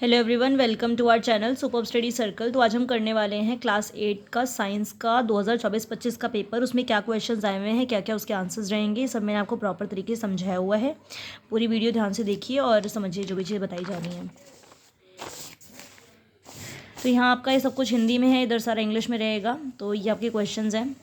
Hello everyone, welcome to our channel super study circle. तो आज हम करने वाले हैं क्लास 8 का साइंस का 2024-25 का पेपर। उसमें क्या क्वेश्चंस आए हुए हैं, क्या क्या उसके आंसर्स रहेंगे, सब मैंने आपको प्रॉपर तरीके से समझाया हुआ है। पूरी वीडियो ध्यान से देखिए और समझिए जो भी चीज़ें बताई जा रही हैं। तो यहाँ आपका ये सब कुछ हिंदी में है, इधर सारा इंग्लिश में रहेगा। तो ये आपके क्वेश्चन हैं।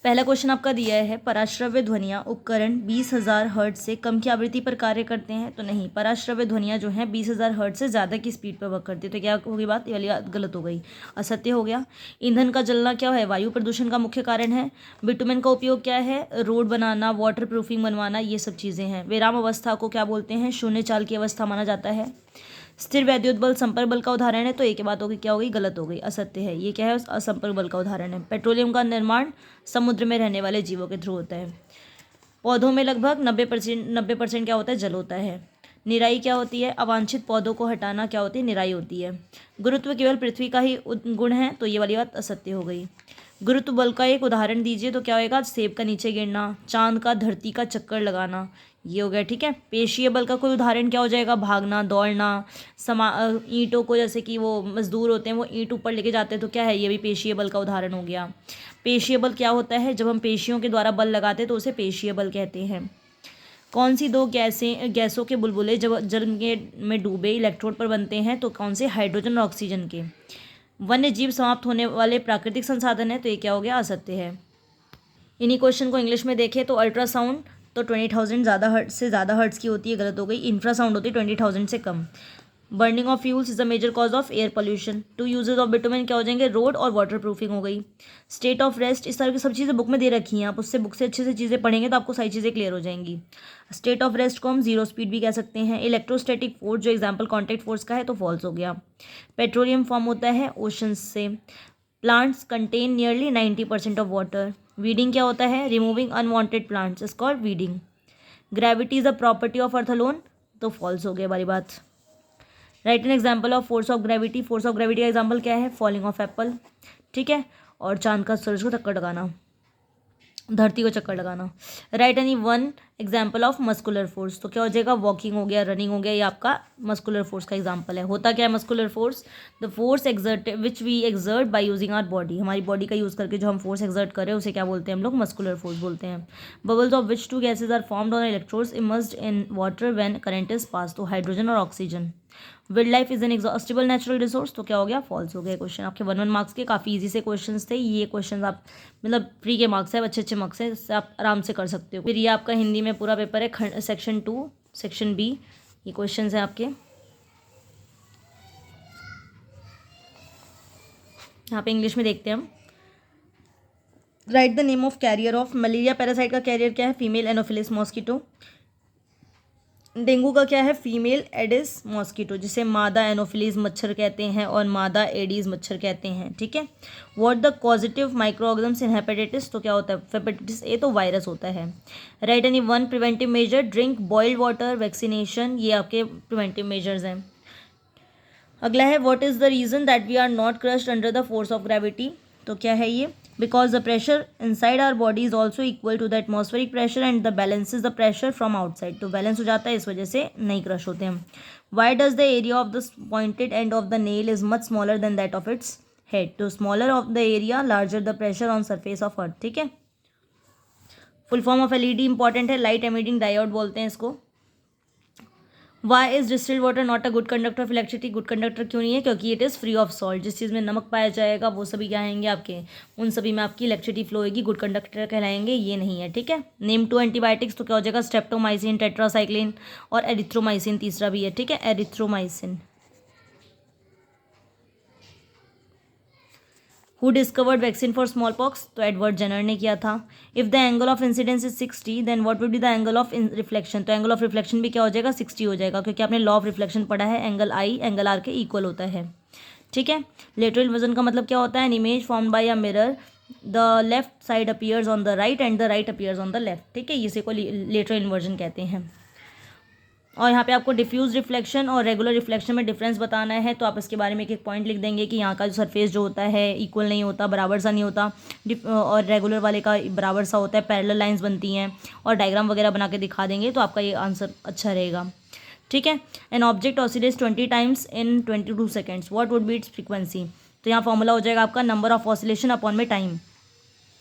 पहला क्वेश्चन आपका दिया है, पराश्रव्य ध्वनियाँ उपकरण 20,000 हर्ट्ज से कम की आवृत्ति पर कार्य करते हैं। तो नहीं, पराश्रव्य ध्वनियाँ जो हैं 20,000 हर्ट्ज से ज़्यादा की स्पीड पर वर्क करती है। तो क्या होगी बात, ये वाली बात गलत हो गई, असत्य हो गया। ईंधन का जलना क्या है, वायु प्रदूषण का मुख्य कारण है। बिटुमेन का उपयोग क्या है, रोड बनाना, वाटर प्रूफिंग बनवाना, ये सब चीज़ें हैं। विराम अवस्था को क्या बोलते हैं, शून्य चाल की अवस्था माना जाता है। स्थिर वैद्युत बल संपर्क बल का उदाहरण है। तो एक ही बात होगी, क्या होगी, गलत हो गई, असत्य है। ये क्या है, असंपर्क बल का उदाहरण है। पेट्रोलियम का निर्माण समुद्र में रहने वाले जीवों के थ्रू होता है। पौधों में लगभग 90% क्या होता है, जल होता है। निराई क्या होती है, अवांछित पौधों को हटाना क्या होती है, निराई होती है। गुरुत्व केवल पृथ्वी का ही गुण है। तो ये वाली बात असत्य हो गई। गुरुत्व बल का एक उदाहरण दीजिए। तो क्या होगा, सेब का नीचे गिरना, चांद का धरती का चक्कर लगाना, ये हो गया। ठीक है। पेशीय बल का कोई उदाहरण क्या हो जाएगा, भागना, दौड़ना, ईंटों को, जैसे कि वो मजदूर होते हैं वो ईंट ऊपर लेके जाते हैं, तो क्या है, ये भी पेशीय बल का उदाहरण हो गया। पेशीय बल क्या होता है, जब हम पेशियों के द्वारा बल लगाते हैं तो उसे पेशीय बल कहते हैं। कौन सी दो गैसों के बुलबुले जब जल में डूबे इलेक्ट्रोड पर बनते हैं। तो कौन से, हाइड्रोजन और ऑक्सीजन के। वन्य जीव समाप्त होने वाले प्राकृतिक संसाधन है। तो ये क्या हो गया, असत्य है। इन्हीं क्वेश्चन को इंग्लिश में देखें तो अल्ट्रासाउंड तो 20,000 ज़्यादा हर्ट्स की होती है, गलत हो गई। इंफ्रासाउंड होती है 20,000 से कम। Burning of fuels is a major cause of air pollution. 2 uses of bitumen क्या हो जाएंगे, रोड और वाटर प्रूफिंग हो गई। स्टेट ऑफ रेस्ट, इस तरह की सब चीज़ें बुक में दे रखी हैं, आप उससे बुक से अच्छे से चीज़ें पढ़ेंगे तो आपको सारी चीज़ें क्लियर हो जाएंगी। स्टेट ऑफ रेस्ट को हम जीरो स्पीड भी कह सकते हैं। इलेक्ट्रोस्टैटिक फोर्स जो एग्जाम्पल कॉन्टैक्ट फोर्स का है तो फॉल्स हो गया। पेट्रोलियम फॉर्म होता है ओशंस से। Plants contain nearly 90% of water. Weeding क्या होता है, removing unwanted plants is called weeding. Gravity is a property of earth alone, तो फॉल्स हो गया वाली बात। Right an example of force of gravity. Force of gravity का एग्जाम्पल क्या है, फॉलिंग ऑफ एप्पल। ठीक है। और चांद का सूरज को टक्कर लगाना, धरती को चक्कर लगाना। Right any one example of muscular force. तो क्या हो जाएगा, वॉकिंग हो गया, रनिंग हो गया, ये आपका मस्कुलर फोर्स का एग्जाम्पल है। होता क्या है muscular force, the force exert which we exert by using our body. हमारी बॉडी का यूज़ करके जो हम फोर्स एक्सर्ट करें उसे क्या बोलते हैं हम लोग, मस्कुलर फोर्स बोलते हैं। Bubbles of which 2 gases are formed on electrodes immersed in water when current is pass. तो हाइड्रोजन और oxygen. Wild life is an exhaustible natural resource. तो क्या हो गया, फॉल्स हो गया। क्वेश्चन आपके 1 मार्क्स के, काफ़ी इजी से क्वेश्चन थे ये। क्वेश्चन आप मतलब फ्री के मार्क्स है, अच्छे मार्क्स हैं, इससे आप आराम से कर सकते हो। फिर ये आपका हिंदी में पूरा पेपर है, सेक्शन 2 सेक्शन बी, ये क्वेश्चन हैं आपके। यहाँ पे इंग्लिश में देखते हैं हम। Right the name of carrier of malaria parasite का कैरियर क्या है, फीमेल एनोफिलिस मॉस्किटो। डेंगू का क्या है, फीमेल एडिस मॉस्किटो, जिसे मादा एनोफिलीज मच्छर कहते हैं और मादा एडीज मच्छर कहते हैं। ठीक है। What the positive micro organisms in hepatitis. तो क्या होता है, हेपेटाइटिस ए तो वायरस होता है। Write any one preventive measure, drink boiled water, vaccination, ये आपके प्रिवेंटिव मेजर्स हैं। अगला है, what is the reason that we are not crushed under the force of gravity. तो क्या है ये, because the pressure inside our body is also equal to the atmospheric pressure and the balance is the pressure from outside. तो balance हो जाता है, इस वजह से नहीं क्रश होते हम। Why does the area of the pointed end of the nail is much smaller than that of its head. तो smaller of the area, larger the pressure on surface of earth. ठीक है। Full form of LED important है, light emitting diode बोलते हैं इसको। Why is distilled water not a good conductor of electricity. Good conductor क्यों नहीं है, क्योंकि it is free of salt. जिस चीज़ में नमक पाया जाएगा वो सभी क्या आएंगे आपके, उन सभी में आपकी इलेक्ट्रिसिटी फ्लो होगी, गुड कंडक्टर कहलाएंगे, ये नहीं है। ठीक है। Name 2 antibiotics. तो क्या हो जाएगा, स्ट्रेप्टोमाइसिन, टेट्रासाइक्लिन और एरिथ्रोमाइसिन, तीसरा भी है। ठीक है, erythromycin. Who discovered vaccine for smallpox. तो एडवर्ड जेनर ने किया था। If the angle of incidence is 60 then what would be the angle of reflection. तो एंगल ऑफ रिफ्लेक्शन भी क्या हो जाएगा, 60 हो जाएगा, क्योंकि आपने लॉ ऑफ रिफ्लेक्शन पढ़ा है, एंगल आई एंगल आर के इक्वल होता है। ठीक है। लेटरल इन्वर्जन का मतलब क्या होता है, an image formed by a mirror, the left side appears on the right and the right appears on the left. ठीक है, इसे को लेटरल इन्वर्जन कहते हैं। और यहाँ पे आपको डिफ्यूज रिफ्लेक्शन और रेगुलर रिफ्लेक्शन में डिफरेंस बताना है, तो आप इसके बारे में एक एक पॉइंट लिख देंगे कि यहाँ का जो सरफेस जो होता है इक्वल नहीं होता, बराबर सा नहीं होता, और रेगुलर वाले का बराबर सा होता है, पैरेलल लाइंस बनती हैं, और डायग्राम वगैरह बना के दिखा देंगे तो आपका ये आंसर अच्छा रहेगा। ठीक है। An object oscillates 20 times in 22 seconds, what would B it's frequency. तो यहाँ फॉर्मूला हो जाएगा आपका नंबर ऑफ ऑसिलेशन अपॉन में टाइम।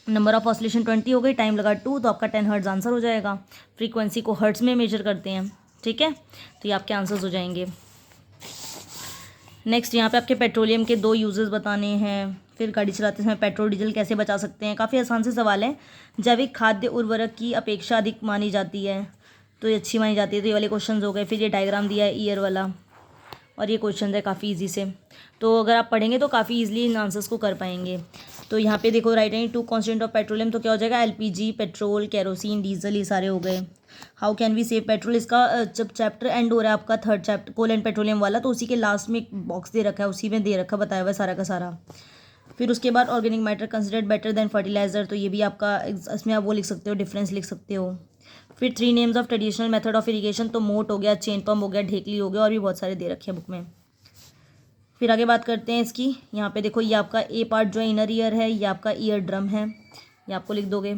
नंबर ऑफ ऑसिलेशन 20 हो गई, टाइम लगा 2, तो आपका 10 हर्ट्ज आंसर हो जाएगा। फ्रीक्वेंसी को हर्ट्ज में मेजर करते हैं, ठीक है। तो ये आपके आंसर्स हो जाएंगे। नेक्स्ट यहाँ पे आपके पेट्रोलियम के 2 यूजेस बताने हैं। फिर गाड़ी चलाते समय पेट्रोल डीजल कैसे बचा सकते हैं, काफ़ी आसान से सवाल है। जैविक खाद्य उर्वरक की अपेक्षा अधिक मानी जाती है, तो ये अच्छी मानी जाती है। तो ये वाले क्वेश्चन हो गए। फिर ये डायग्राम दिया है ईयर वाला, और ये क्वेश्चन है काफ़ी ईजी से, तो अगर आप पढ़ेंगे तो काफ़ी ईजिली इन आंसर्स को कर पाएंगे। तो यहाँ पे देखो right any 2 constant of petroleum, तो क्या हो जाएगा एलपीजी, पेट्रोल, केरोसिन, डीजल, ये सारे हो गए। How can we save petrol, इसका जब चैप्टर एंड हो रहा है आपका 3rd chapter coal and petroleum वाला, तो उसी के लास्ट में एक बॉक्स दे रखा है, उसी में दे रखा बताया हुआ है सारा का सारा। फिर उसके बाद organic matter considered better than fertiliser, तो ये भी आपका इसमें आप वो लिख सकते हो, डिफरेंस लिख सकते हो। फिर 3 names of traditional method of irrigation, तो मोट हो गया, चेन पम्प हो गया, ढेकली हो गया, और भी बहुत सारे दे रखे हैं बुक में। फिर आगे बात करते हैं इसकी। यहाँ पे देखो ये आपका ए पार्ट जो है इनर ईयर है, ये आपका ईयर ड्रम है, ये आपको लिख दोगे।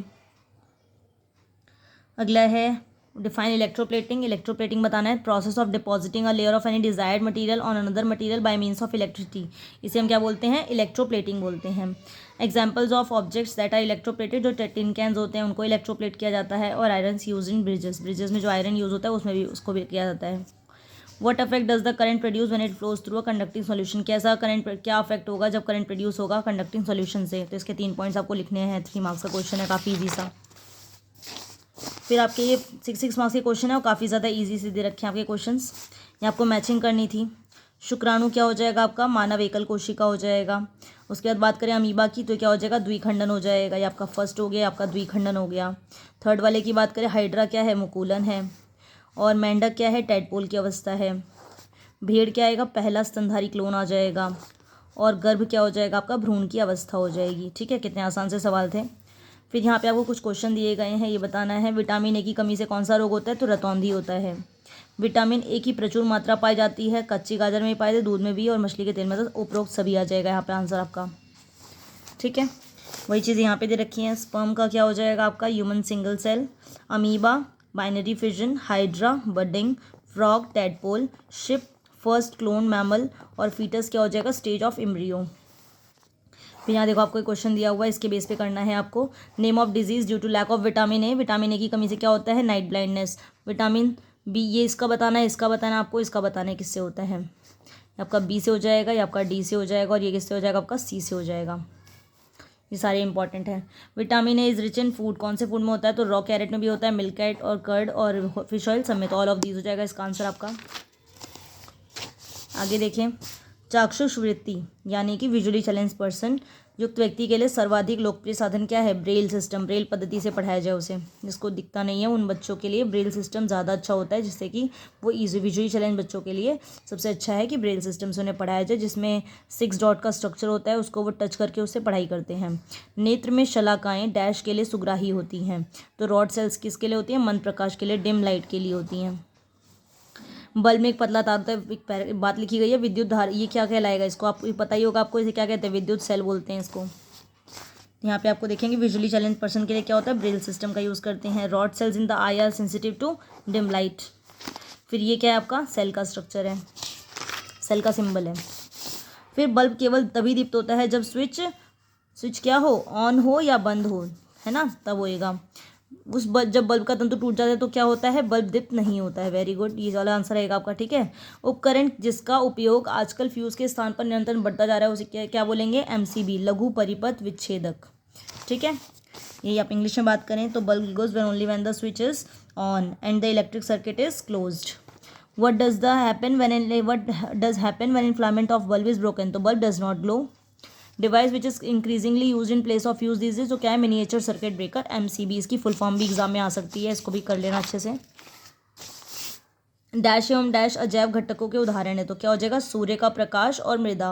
अगला है डिफाइन इलेक्ट्रोप्लेटिंग। इलेक्ट्रोप्लेटिंग बताना है process of depositing a layer of any desired material on another material by means of electricity, इसे हम क्या बोलते हैं, इलेक्ट्रोप्लेटिंग बोलते हैं। Examples of objects that are electroplated, जो टिन कैंस होते हैं उनको इलेक्ट्रोप्लेट किया जाता है। और iron use in bridges, bridges में जो आयरन यूज होता है उसमें भी उसको भी किया जाता है। What affect does the current produce when it flows through a conducting solution, कैसा करंट, क्या अफेक्ट होगा जब करंट प्रोड्यूस होगा कंडक्टिंग सॉल्यूशन से। तो इसके 3 पॉइंट्स आपको लिखने हैं, 3 मार्क्स का क्वेश्चन है, काफ़ी ईजी सा। फिर आपके ये 6 मार्क्स के क्वेश्चन है और काफ़ी ज़्यादा ईजी से दे रखे हैं आपके क्वेश्चंस। ये आपको मैचिंग करनी थी। शुक्राणु क्या हो जाएगा आपका, मानव एकल कोशिका हो जाएगा। उसके बाद बात करें अमीबा की, तो क्या हो जाएगा, द्विखंडन हो जाएगा। ये आपका फर्स्ट हो गया, आपका द्विखंडन हो गया। 3rd वाले की बात करें, हाइड्रा क्या है, मुकुलन है। और मेंढक क्या है, टेडपोल की अवस्था है। भेड़ क्या आएगा, पहला स्तनधारी क्लोन आ जाएगा। और गर्भ क्या हो जाएगा आपका, भ्रूण की अवस्था हो जाएगी। ठीक है, कितने आसान से सवाल थे। फिर यहाँ पे आपको कुछ क्वेश्चन दिए गए हैं, ये बताना है विटामिन ए की कमी से कौन सा रोग होता है, तो रतौंधी होता है। विटामिन ए की प्रचुर मात्रा पाई जाती है, कच्ची गाजर में पाए जाते, दूध में भी और मछली के तेल में, तो उपरोक्त सभी आ जाएगा यहाँ पे आंसर आपका। ठीक है, वही चीज़ यहाँ पे दे रखी है। स्पर्म का क्या हो जाएगा आपका, human single cell. Amoeba, binary fission, hydra, budding, frog, tadpole, sheep, first clone mammal. और फीटस क्या हो जाएगा, स्टेज ऑफ एम्ब्रियो। फिर यहाँ देखो आपको एक क्वेश्चन दिया हुआ है, इसके बेस पे करना है आपको। Name of disease due to lack of vitamin A, vitamin A की कमी से क्या होता है, नाइट ब्लाइंडनेस। विटामिन बी, ये इसका बताना है, इसका बताना है आपको, इसका बताना है किससे होता है। आपका बी से हो जाएगा, या आपका डी से हो जाएगा, और ये किससे हो जाएगा, आपका सी से हो जाएगा। ये सारे इंपॉर्टेंट हैं। Vitamin A is rich in food, कौन से फूड में होता है, तो रॉ कैरेट में भी होता है, मिल्क कैट और कर्ड और फिश ऑयल सब में, तो ऑल ऑफ दीज हो जाएगा इसका आंसर आपका। आगे देखें, चाक्षुष वृत्ति यानी कि विजुअली चैलेंज पर्सन युक्त व्यक्ति के लिए सर्वाधिक लोकप्रिय साधन क्या है, ब्रेल सिस्टम। ब्रेल पद्धति से पढ़ाया जाए उसे, जिसको दिखता नहीं है उन बच्चों के लिए ब्रेल सिस्टम ज़्यादा अच्छा होता है, जिससे कि वो ईजी, विजुअली चैलेंज बच्चों के लिए सबसे अच्छा है कि ब्रेल सिस्टम से उन्हें पढ़ाया जाए, जिसमें 6 डॉट का स्ट्रक्चर होता है, उसको वो टच करके उससे पढ़ाई करते हैं। नेत्र में शलाकाएँ डैश के लिए सुग्राही होती हैं, तो रॉड सेल्स किसके लिए होती हैं, मंद प्रकाश के लिए, डिम लाइट के लिए होती हैं। बल्ब में एक पतला तार होता है, एक बात लिखी गई है, विद्युत धारा, ये क्या कहलाएगा, इसको आपको पता ही होगा, आपको इसे क्या कहते हैं, विद्युत सेल बोलते हैं इसको। यहाँ पे आपको देखेंगे विजुअली चैलेंज पर्सन के लिए क्या होता है, ब्रेल सिस्टम का यूज़ करते हैं। Rod cells in the eye are sensitive to dim light. फिर ये क्या है आपका, सेल का स्ट्रक्चर है, सेल का सिंबल है। फिर बल्ब केवल तभी दीप्त होता है जब स्विच क्या हो, ऑन हो या बंद हो, है ना, तब होएगा। जब बल्ब का तंतु टूट जाता है तो क्या होता है, बल्ब दीप्त नहीं होता है। वेरी गुड, ये वाला आंसर रहेगा आपका। ठीक है, उपकरण जिसका उपयोग आजकल फ्यूज के स्थान पर निरंतर बढ़ता जा रहा है, उसे क्या बोलेंगे, एमसीबी, लघु परिपथ विच्छेदक। ठीक है, यही आप इंग्लिश में बात करें तो bulb goes when only when the switch is on and the electric circuit is closed. what does happen when inflammation of bulb is broken, तो bulb does not glow। Device which is increasingly use in place of use this is, जो क्या है, miniature circuit breaker, MCB. इसकी full form भी exam में आ सकती है, इसको भी कर लेना अच्छे से। डैश एवं डैश अजैव घटकों के उदाहरण है, तो क्या हो जाएगा, सूर्य का प्रकाश और मृदा।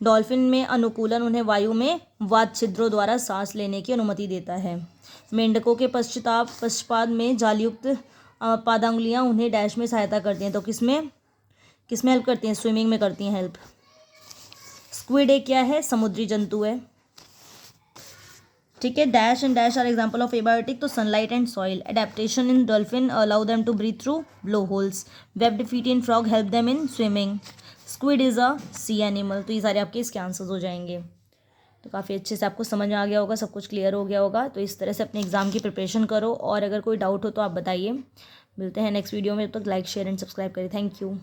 डॉल्फिन में अनुकूलन उन्हें वायु में वात छिद्रों द्वारा सांस लेने की अनुमति देता है। मेंढकों के पश्चात में जालयुक्त पादांगुलियां उन्हें डैश में सहायता करती हैं, तो किसमें हेल्प करती हैं, स्विमिंग में करती हैं हेल्प। स्क्विड एक क्या है, समुद्री जंतु है। ठीक है, dash and dash are example of abiotic, तो sunlight and soil. Adaptation in dolphin allow them to breathe through blow holes. Webbed feet in frog help them in swimming. Squid is a sea animal. तो ये सारे आपके इसके answers हो जाएंगे। तो काफ़ी अच्छे से आपको समझ में आ गया होगा, सब कुछ क्लियर हो गया होगा। तो इस तरह से अपने एग्जाम की प्रिपरेशन करो, और अगर कोई डाउट हो तो आप बताइए। मिलते हैं नेक्स्ट वीडियो में, तब तक लाइक शेयर एंड सब्सक्राइब करें। Thank you.